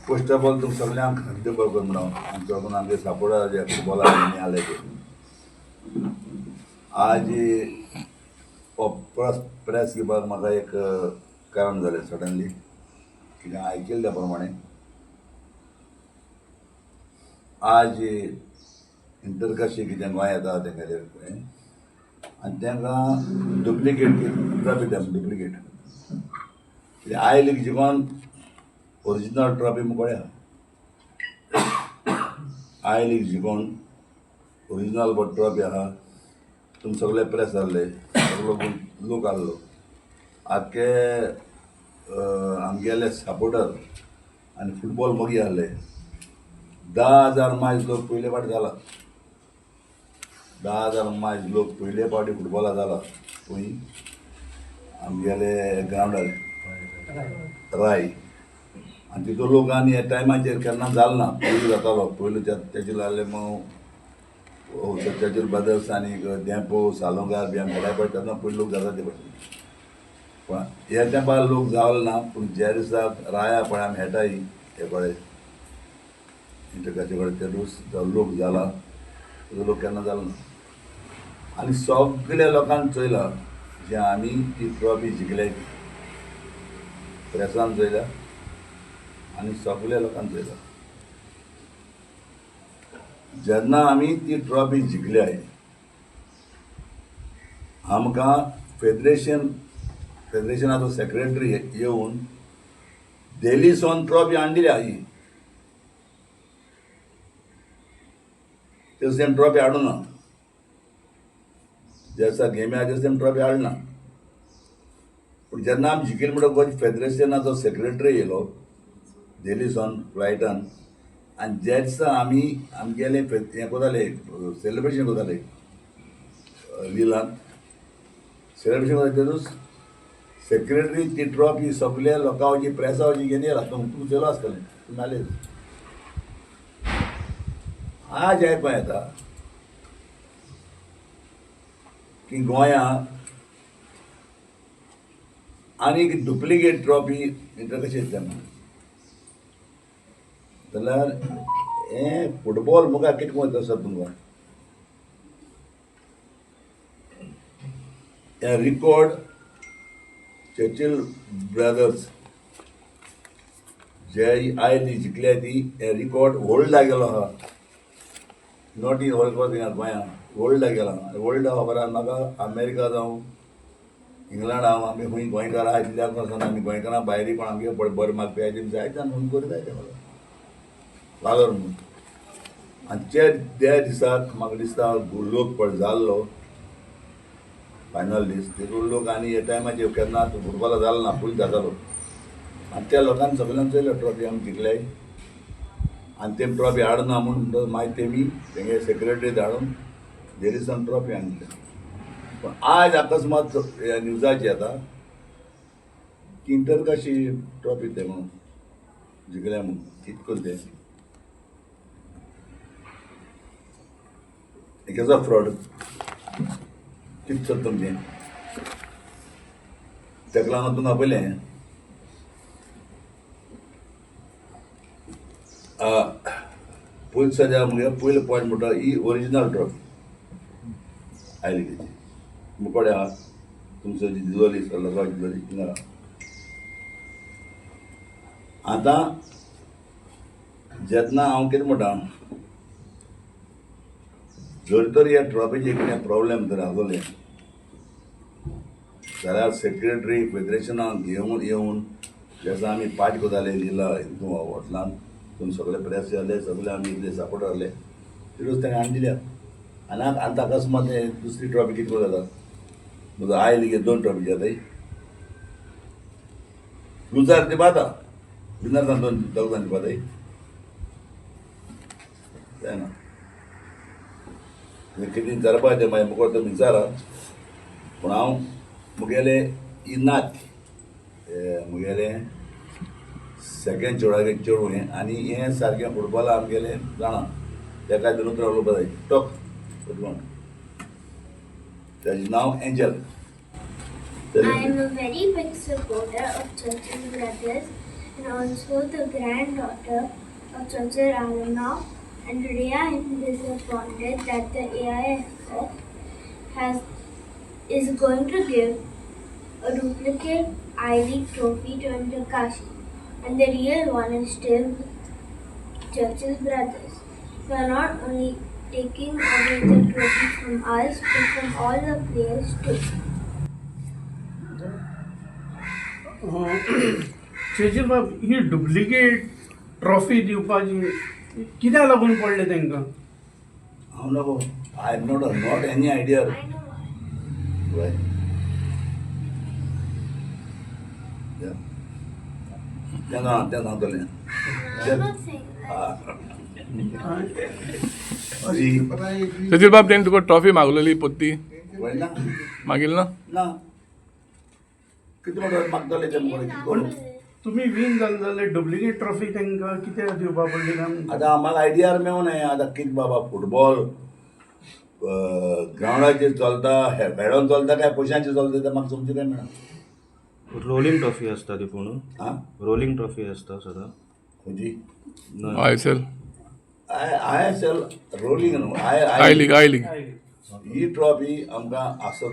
First of all तुम सगळ्यांक खाद्य बरोबर म्हणून आमच्याकडून आमचे सापोडा जे फुटबॉलार आले ते आज प्रेस घेवपाक म्हाका एक कारण जालें सडनली कित्याक आयकलें त्या प्रमाणे आज इंटरकाशी कितें गोंय येता तेंगेले आनी तांकां डुप्लिकेट ट्रॉफी डुप्लिकेट कित्याक आय लीग जिखोन ओरिजिनल ट्रॉफी मुकोळ्या आय लीग जिखोन ओरिजिनल ट्रॉफी आहा तुमी सगळे प्रेस आहले सगळो लोक आहलो आख्खे आमगेले सपोर्टर आनी फुटबॉल मोगी आहले 10,000 मॅच लोक पयले फावटी जाला 10,000 मॅच लोक पयले फावटी फुटबॉला जाला खंय आमगेले ग्रावंडार राय आनी तितून लोक आनी ह्या टायमाचेर केन्ना जालो ना पयलीं जातालो पयलीं तेजे लागले मग सत्याचेर ब्रदर्स आनी देंपो सालोंगार बी आमी खेळाय पळय तेन्ना पयलीं लोक जाता ते पळय पण ह्या तेंपार लोक जावले ना पूण ज्या दिसाक राया पळय आमी खेळटाय हे पळय इंटरकाचे कडेन ते दीस लोक जाला तो लोक केन्ना जालो ना आनी सगळ्या लोकांक चोयला जे आमी ती ट्रॉफी जिखले प्रेसान चोयला आनी सगळ्या लोकांक चोयला जेन्ना आमी ती ट्रॉफी जिखल्याय आमकां फेडरेशनाचो सेक्रेटरी येवन दिल्ली सोन ट्रॉफी हाडिल्या ही ते सेम ट्रॉफी हाडूं ना ज्या गेमी आहा ते सेम ट्रॉफी हाडना पूण जेन्ना आमी जिखले म्हणटकच गोंय फेडरेशनाचो सेक्रेटरी येयलो दिल्ली सोन फ्लायटान आनी ज्या दिसा आमी आमगेले हें कोताले सेलिब्रेशन कोताले लिलान सेलिब्रेशन कोताले ते दीस सेक्रेटरी ती ट्रॉफी सगळ्या लोकां वची प्रेसा वची घेवन येयला तुमकां चलो आसतलें तुमी नाले आज आयकूं येता की गोंयांत आनीक डुप्लिकेट ट्रॉफी इंटरकशी येता जाल्यार हें फुटबॉल मुखार कितें वयता सर तुमकां हें रिकॉर्ड चर्चिल ब्रदर्स जे आय लीग जिखल्या ती हें रिकॉर्ड वर्ल्डा गेलो आहा नॉट इन वर्ल्ड थिंगा गोंयांत वर्ल्डा गेला वर्ल्ड खबरान म्हाका अमेरिका जावं इंग्लंड हांव आमी खंय गोंयकार आहा कित्याक वचून आमी गोंयकारां भायरी कोण आमगे बरें मागपी तेमी जायते फोन करताय ते म्हाका लागोन म्हणून आनी त्या दिसाक म्हाका दिसता लोक पळय जाल्लो फायनल दीस तेतून लोक आनी हे टायमाचेर केन्ना फुटबॉला जालो ना पयलीं जातालो आनी त्या लोकांनी सगळ्यांक चयलो ट्रॉफी आमी जिखल्याय आनी तेमी ट्रॉफी हाडना म्हणून मागीर तेमी तेंगे सेक्रेटरी धाडून देरीसन ट्रॉफी हाडले पण आज अकस्मात न्यूजाचेर येता की इंटर कशी ट्रॉफी ते म्हणून जिखल्या म्हणून कितें करून तें केसो फ्रॉड कितें चल तुमचें तेका लागून तुमकां आपयलें पयलीं सद्या म्हगे पयलो पॉयंट म्हणटा ही ओरिजिनल ट्रॉफी आय लीगेची मुकोडे आहा तुमचो दिवली सल्लो दिवली थिंगा आतां जेन्ना हांव कितें म्हणटा जर तर ह्या ट्रॉफीचे कितें प्रॉब्लेम जर आसलें जाल्यार सेक्रेटरी फेडरेशनाक येवन जेन्ना आमी पार्ट कोताले जिल्ला हितून हॉटलान तुमी सगळे प्रेस जाले सगळे आमी इतले सपोर्ट आहले तितूच ताणें हाडून दिल्या आनी आतां अकस्मात दुसरी ट्रॉफी कितें करून जाता म्हजो आय लीग 2 ट्रॉफी जाताय लुजार दिवपाता विनर दोग जाण दिवपाताय जायना कितें विचारपा तें मागीर मुको तुमी विचारा पूण हांव मुगेले इनात मुगेले सेकेंड चेडवागे चेडूं हें आनी हें सारकें फुटबॉला आमगेलें जाणा त्या खातीर उतर उलोवपा जाय टॉक फुटबॉल ताजें नांव angel I am a very big supporter of Churchill Brothers and also the granddaughter of Churchill Aronoff. And today I am disappointed that the AIFF is going to give a duplicate I-League trophy to Interkashi, and the real one is still Churchill's brothers. They are not only taking away the trophy from us, but from all the players too. चेजील बाब ही duplicate trophy दिवपाची कित्याक लागून पडले तांकां हांव नको I have not any idea I know why. Right. Yeah. तें सांगतलें I'm not saying that. Sachin बाब तेणें तुका ट्रॉफी मागलेली पोत्ती ना मागील ना ना कितें म्हणून मागतले ते कोण तुमी विन जाले जाल्यार डुप्लिकेट ट्रॉफी तांकां कित्याक दिवपा पडली काय आतां आम्हाला आयडियार मेळूनाय आतां कितें बाबा फुटबॉल ग्रावंडाचेर चलता खेळोन चलता काय पयशांचेर चलता तें म्हाका समजूंक मेळना रोलिंग ट्रॉफी असता ती पूण आं रोलिंग ट्रॉफी असता सदां खंयची ISL I S L rolling न्हू आय लीग ही ट्रॉफी आमकां आसता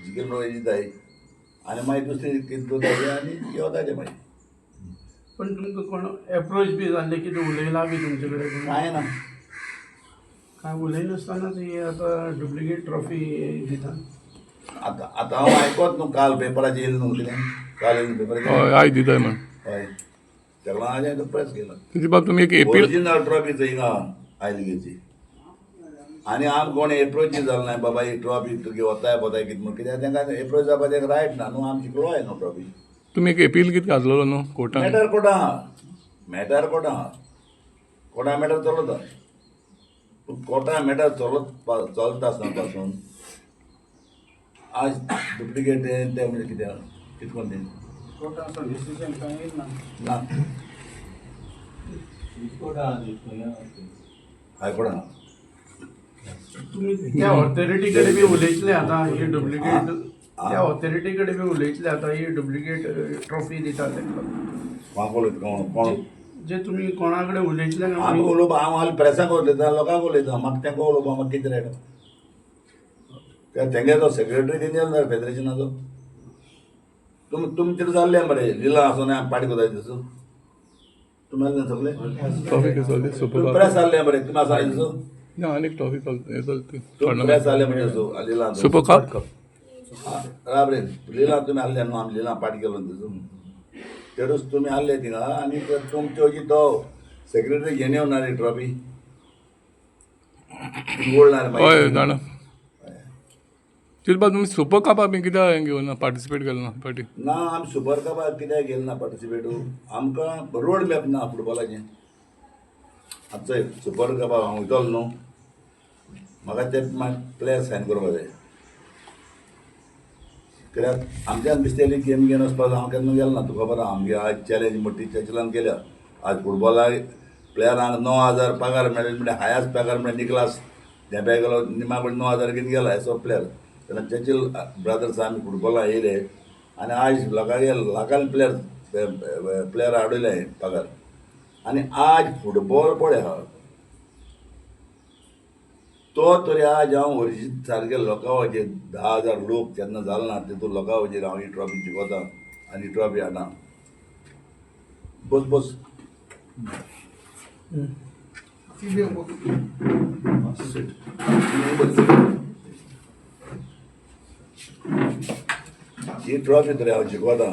जिखील म्हणून दिताय आनी मागीर दुसरी कितें दवरताय आनी येवताय मागीर पण तुमकां कोण एप्रोच बी जाल्ले कितें उलयला बी तुमचे कडेन कांय ना काय उलयनासतनाच ही आतां डुप्लिकेट ट्रॉफी दिता आतां हांव आयकोत न्हू काल पेपराचेर येयलें न्हू कितें काल येयलें हय पेपराचेर आय दिताय म्हण हय तेका लागून हांवें प्रेस केला सचिन बाब तुमी एक एपील ओरिजिनल ट्रॉफी थंय हिंगा आय लिगेची आनी आम कोण एप्रोच जाल ना बाबा ही ट्रॉफी तुगे वताय पोताय कितें म्हूण कित्याक तांकां एप्रोच जावपाक ताका रायट ना न्हू आमी शिकलो न्हू ट्रॉफी तुमी एक एपील कितें घातलेलो न्हू कोर्टान मॅटर कोर्टा मॅटर चलता पूण कोर्टा मॅटर चलता आसतना पासून आज डुप्लिकेट तें म्हणजे कितें कितकोन तें ना हायकोर्टान तुमी त्या ऑथॉरिटी कडेन बी उलयतले आतां ही डुप्लिकेट त्या ऑथॉरिटी कडेन बी उलयतले आतां ही डुप्लिकेट ट्रॉफी दिता तांकां कोणाक उलयता कोण जे तुमी कोणा कडेन उलयतले आमी उलोवपा हांव हालीं प्रेसाक उलयता लोकांक उलयता म्हाका तेंका उलोवपा म्हाका कितें रायट तेंगे तो सेक्रेटरी तेंगे जाय फेडरेशनाचो तुमी तितू जाल्ले मरे लिला आसून पाटी कोताय दिसू तुमी आसले सगळे ट्रॉफी खंय चलती सुपर प्रेस जाल्ले मरे तुमी आसा दिसू ना आनीक ट्रॉफी चलती तुमी प्रेस जाल्ले म्हणजे दिसू लिला सुपर कप राब रे लिला तुमी आसले न्हू आमी लिला पाटी केलो दिसू तेरूच तुमी आसले थिंगा आनी तुमचे अशी तो सेक्रेटरी घेवन येवना रे ट्रॉफी ओळणार हय मागीर जाणा सचिन बाब तुमी सुपर कपाक बी कित्याक हें घेवन पार्टिसिपेट केलो ना पार्टी ना आमी सुपर कपाक कित्याक गेले ना पार्टिसिपेटू आमकां रोड मॅप ना फुटबॉलाचें आतां चोय सुपर कपाक हांव वयतलो न्हू म्हाका ते प्लेयर सायन करपा जाय कित्याक आमच्यान बिस्तेली गेम घेवन वचपाक हांव केन्ना गेलो ना तुका खबर आहा आमगे आज चॅलेंज मोठी चर्चिलान केल्या आज फुटबॉलाक प्लेयरांक 9,000 पगार मेळ्ळे म्हणजे हायस्ट पगार म्हणजे निकलास धेंप्या गेलो निमा कडेन 9,000 घेवन गेलो एसो प्लेयर तेन्ना चर्चिल ब्रदर्स आमी फुटबॉलाक येयले आनी आज लाखान प्लेयर हाडयले पगार आनी आज फुटबॉल पळय हा तो तरी आज हांव हरशीं सारके लोकां वचेर 10,000 लोक केन्ना जालो ना तितून लोकां वचेर हांव ही ट्रॉफी जिखोता आनी ही ट्रॉफी हाडा बस ही ट्रॉफी तरी हांव जिखोता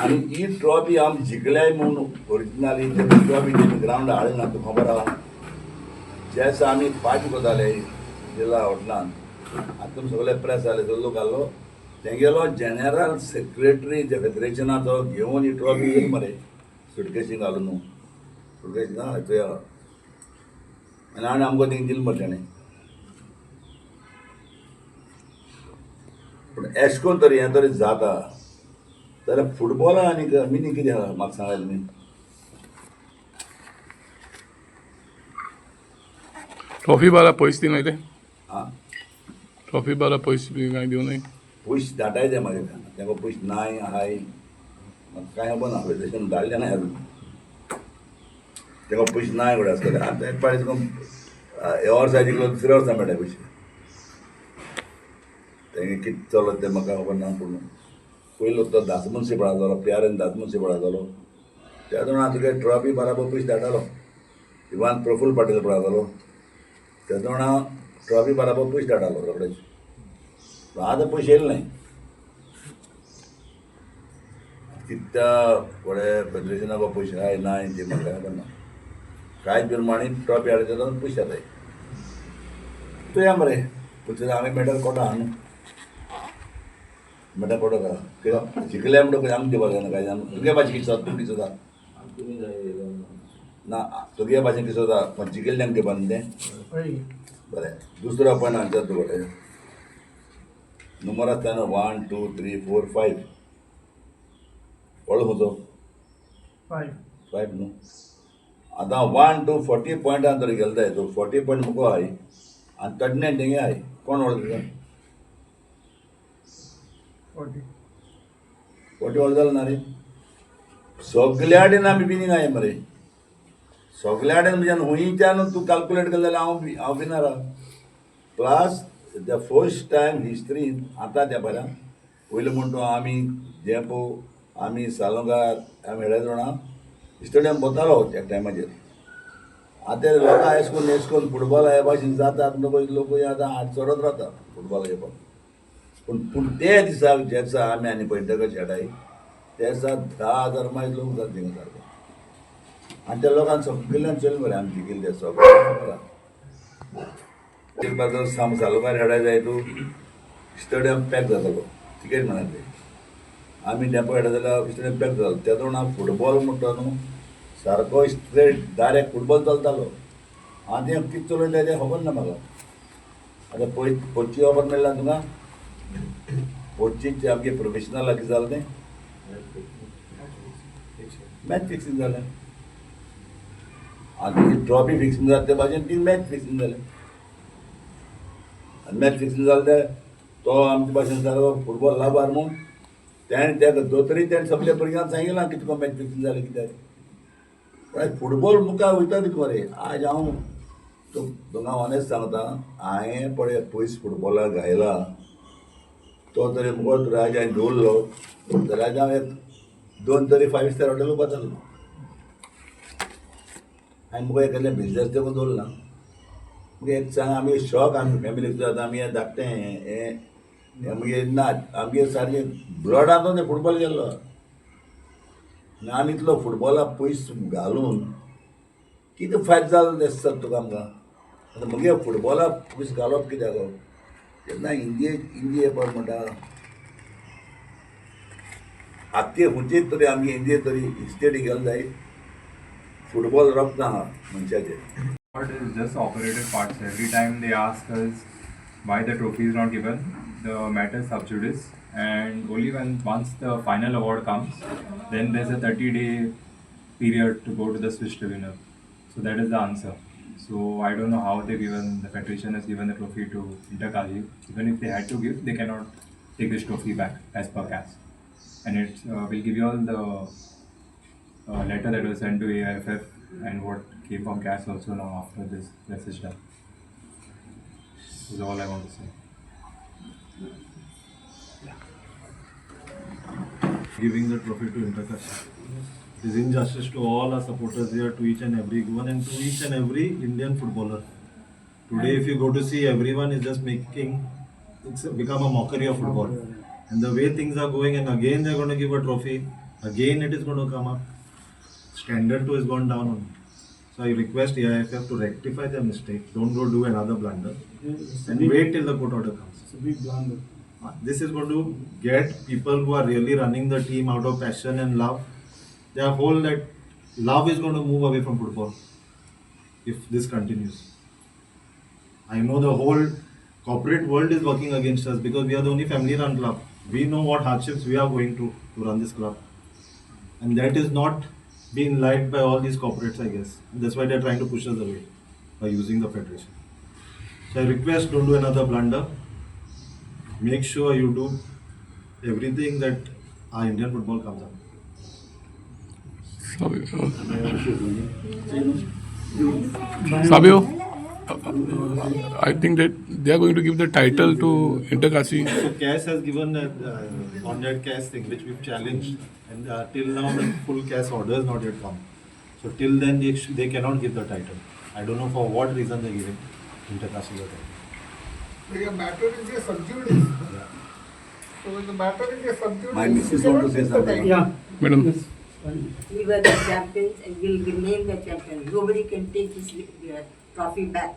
आनी ही ट्रॉफी आमी जिखल्याय म्हणून ओरिजिनली ट्रॉफी ग्रावंड हाडली ना तुका खबर आहा जेस आमी पार्टी कोताले जिल्ला हॉटलान आतां तुमी सगळे प्रेस जाले तो लोक आहलो तेंगेलो जनरल सेक्रेटरी जे फेडरेशनाचो घेवन ही ट्रॉफी येयली मरे सुटकेशीन घालून न्हू सुटकेशीन ना थंय आनी आमकां थिंग दिली मरे तेणें पूण एश कोन्न तरी हें तरी जाता जाल्यार फुटबॉला आनी मिनी कितें आहा म्हाका सांगात न्ही ट्रॉफी बारा पयस दी ते आं ट्रॉफी बारा पयस बी कांय दिवं न्हय पयशे धाटाय ते मागीर तेंका पयशे नाय हाय म्हाका कांय खबर ना फेडरेशन धाडलें ना अजून तेका पयशे ना कडेन आसतले आतां एक पाळी तुका ह्या वर्सा जिखलो दुसऱ्या वर्सा मेळटा पयशे तेंगे कितें चलो तें म्हाका खबर ना पूण पयलो तो दास मुन्सिपल जालो PRN दास मुन्सिपल जालो त्या दोना तुगे ट्रॉफी बराबर पयशे धाडटालो इवन प्रफुल्ल पाटील पळयतालो त्या दोना ट्रॉफी बराबर पयशे धाडटालो रोखडेच आतां पयशे येयले नाय कित्या फुडें फेडरेशनाक पयशे आय नाय ते म्हाका खबर ना कांय प्रमाणे ट्रॉफी हाडटा तेन्ना पयशे येताय चोया मरे पूण आमी मॅडल कोटा आहा न्हू मॅडल कोटा का कित्याक जिखल्या म्हणटकूच आमकां दिवपाक जायना कांय जाण तुगे भाशेन कितें जाता तूं कितें जाता ना तुगे भाशेन कितें जाता पण जिखिल्ल्यांक दिवपा न्ही तें हय बरें दुसरो पॉयंट आन्सर तुका नंबर आसता न्हू 1 2 3 4 5 व्हडलो खंयचो 5 न्हू आतां 1 to 40 पॉयंटां तर गेलो जाय तो 40 पॉयंट मुको आहाय आनी 39 तेंगे आहाय कोण वळखता 40 वळख जालें ना रे सगल्या कडेन आमी विनींग आहाय मरे सगल्या कडेन म्हणजे हुंयच्यान तूं कॅल्कुलेट केलें जाल्यार हांव विनर आहा प्लस द फर्स्ट टायम हिस्ट्रीन आतां त्या बऱ्या पयलीं म्हण तूं आमी जेपो आमी सालगार आमी हेडे जाणा स्टेडियम भोंवतालो त्या टायमाचेर आतां लोकां एश कोन्न फुटबॉल हे भाशेन जातात म्हणटकूच लोक आतां हात चडत रावता फुटबॉल येवपाक पूण ते दिसाक जे दिसा आमी आनी पयटकच खेळटाय ते दिसा 10,000 मायज लोक जाता थिंगा सारको आनी त्या लोकांक सगळ्यांक चल मरे आमी जिखिल्ले ते सगळें जर सालगार खेळाय जाय तूं स्टेडियम पॅक जातालो तिकेट म्हणा ते आमी डेपो खेळटा जाल्यार स्टेडियम पॅक जातालो त्या दोन हांव फुटबॉल म्हणटा न्हू सारको स्ट्रेट डायरेक्ट फुटबॉल चलतालो आनी तें कितें चलयलें तें खबर ना म्हाका आतां पोच्ची खबर मेळ्ळा तुका पोच्चीचे आमगे प्रोफेशनल कितें जालें तें मॅच फिक्सींग जालें आनी ट्रॉफी फिक्सींग जाता ते भाशेन ती मॅच फिक्सींग जालें आनी मॅच फिक्सींग जालें ते तो आमचे भाशेन सारको फुटबॉल लाभार न्हू तेणें त्या दोतोरी तेणें सगळ्या भुरग्यांक सांगिलां की तुका मॅच फिक्सींग जालें कित्याक पण फुटबॉल मुखार वयता कितें मरे आज हांव तुका ऑनेस्ट सांगता हांवें पळय पयस फुटबॉलाक घायला तो तरी मुगो आज हांवें दवरलो जाल्यार हांव एक 2 तरी 5 स्टार हॉटेल वतालो हांवें मुगो एक बिजनस देखून दवरला मुगे एक सांग आमी शॉक आमी फॅमिली जाता आमी हें धाकटें हें मुगे ना आमगे सारकें ब्लडांतून तें फुटबॉल गेल्लो आनी आमी इतलो फुटबॉलाक पयस घालून कितें फायदो जालो तें दिसता तुका आमकां आतां मुगे फुटबॉलाक पयस घालप कित्याक तेन्ना इंडिये येवपाक म्हणटा आख्खे खंयचेच तरी आमगे इंडिये तरी स्टेटी गेलो जाय फुटबॉल रोखता आहा मनशाचेर What is just operative parts. Every time they ask us why the trophy is not given, the matter is sub judice, and only once the final award comes, then there's a 30-day period to go to the Swiss tribunal. So that is the answer. So I don't know how the federation has given the trophy to Interkaji. Even if they had to give, they cannot take this trophy back as per CAS. And it will give you all the letter that was sent to AIFF and what came from CAS also now after this message done. This is all I want to say. Giving the trophy to Interkashi. It is injustice to all our supporters here, to each and every one, and to each and every Indian footballer. Today, if you go to see, everyone is just it's become a mockery of football. And the way things are going, and again they're going to give a trophy, again it is going to come up. Standard 2 has gone down on. So I request AIFF to rectify their mistake. Don't go do another blunder. And wait till the court order comes. It's a big blunder. This is going to get people who are really running the team out of passion and love. Their whole that love is going to move away from football if this continues. I know the whole corporate world is working against us because we are the only family-run club. We know what hardships we are going to run this club, and that is not being liked by all these corporates, I guess. And that's why they're trying to push us away by using the federation. So I request, don't do another blunder. Make sure you do everything that our Indian football comes up. Sabio, I think that they are going to give the title to Intercassi. So CAS has given on that CAS thing which we've challenged, and till now the full CAS order has not yet come. So till then they cannot give the title. I don't know for what reason they're giving Intercassi the title. The matter is a sub judice. So when the matter is a sub judice, My missus want to say something. Madam, We were the champions and will remain the champions. Nobody can take this trophy back.